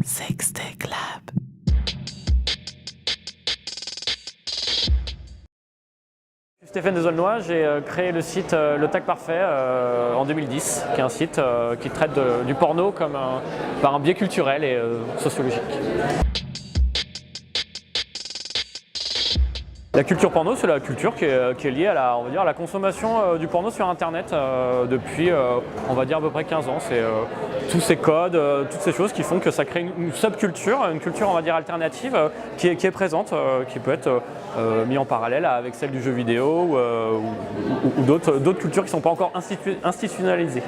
Sextech Lab. Stéphane Desaulnois, j'ai créé le site Le Tag Parfait en 2010, qui est un site qui traite du porno comme par un biais culturel et sociologique. La culture porno, c'est la culture qui est liée à la consommation du porno sur Internet depuis, on va dire, à peu près 15 ans. C'est tous ces codes, toutes ces choses qui font que ça crée une subculture, une culture, on va dire, alternative qui est présente, qui peut être mise en parallèle avec celle du jeu vidéo ou d'autres cultures qui ne sont pas encore institutionnalisées.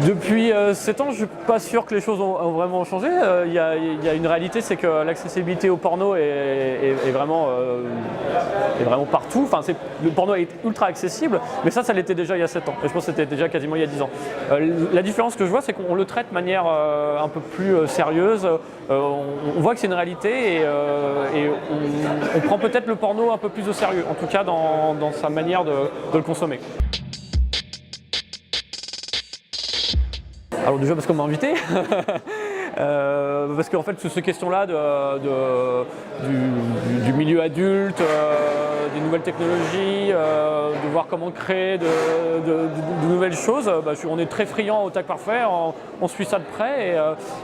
Depuis 7 ans, je ne suis pas sûr que les choses ont vraiment changé. Il y a une réalité, c'est que l'accessibilité au porno est vraiment partout. Enfin, le porno est ultra accessible, mais ça l'était déjà il y a 7 ans. Et je pense que c'était déjà quasiment il y a 10 ans. La différence que je vois, c'est qu'on le traite de manière un peu plus sérieuse. On voit que c'est une réalité et on prend peut-être le porno un peu plus au sérieux, en tout cas dans sa manière de le consommer. Alors déjà parce qu'on m'a invité, parce qu'en fait toutes ces questions-là du milieu adulte, des nouvelles technologies, de voir comment créer de nouvelles choses, on est très friand au Tag Parfait, on suit ça de près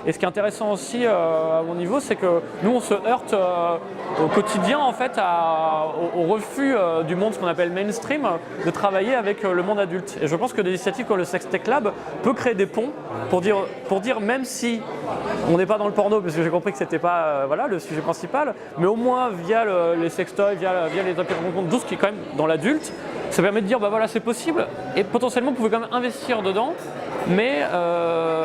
et ce qui est intéressant aussi à mon niveau, c'est que nous on se heurte au quotidien en fait au refus du monde, ce qu'on appelle mainstream, de travailler avec le monde adulte. Et je pense que des initiatives comme le Sextech Lab peut créer des ponts pour dire même si on n'est pas dans le porno, parce que j'ai compris que c'était pas le sujet principal, mais au moins via les sextoys, via les applications de rencontre, tout ce qui est quand même dans l'adulte, ça permet de dire c'est possible et potentiellement vous pouvez quand même investir dedans, mais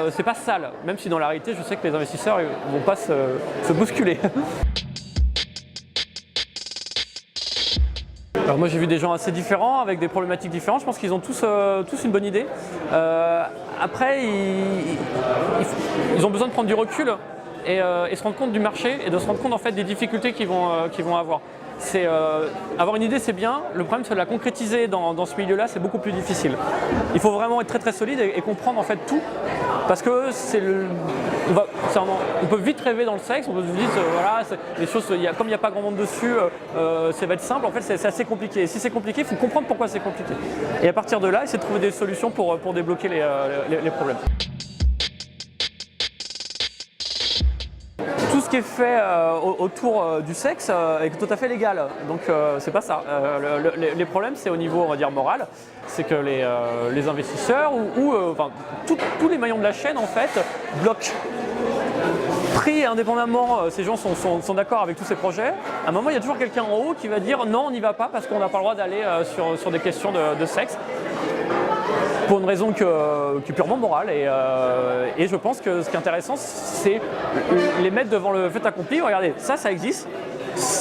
c'est pas sale, même si dans la réalité je sais que les investisseurs ne vont pas se bousculer. Alors moi j'ai vu des gens assez différents, avec des problématiques différentes, je pense qu'ils ont tous une bonne idée. Après, ils ont besoin de prendre du recul et se rendre compte du marché et de se rendre compte en fait des difficultés qu'ils vont avoir. Avoir une idée c'est bien, le problème c'est de la concrétiser dans ce milieu-là, c'est beaucoup plus difficile. Il faut vraiment être très très solide et comprendre en fait tout, parce que on peut vite rêver dans le sexe, on peut se dire les choses, comme il n'y a pas grand monde dessus, ça va être simple, en fait c'est assez compliqué. Et si c'est compliqué, il faut comprendre pourquoi c'est compliqué. Et à partir de là, essayer de trouver des solutions pour débloquer les problèmes. Tout ce qui est fait autour du sexe est tout à fait légal, donc c'est pas ça. Les problèmes c'est au niveau, on va dire, moral, c'est que les investisseurs tous les maillons de la chaîne en fait bloquent. Pris indépendamment, ces gens sont d'accord avec tous ces projets. À un moment, il y a toujours quelqu'un en haut qui va dire non, on n'y va pas parce qu'on n'a pas le droit d'aller sur des questions de sexe. Pour une raison qui est purement morale et je pense que ce qui est intéressant c'est les mettre devant le fait accompli. Regardez, ça existe,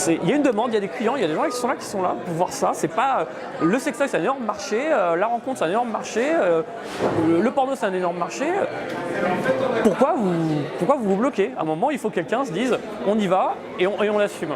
il y a une demande, il y a des clients, il y a des gens qui sont là pour voir ça. C'est pas le sextoy, c'est un énorme marché, la rencontre c'est un énorme marché, le porno c'est un énorme marché. Pourquoi vous bloquez? À un moment il faut que quelqu'un se dise on y va et on l'assume.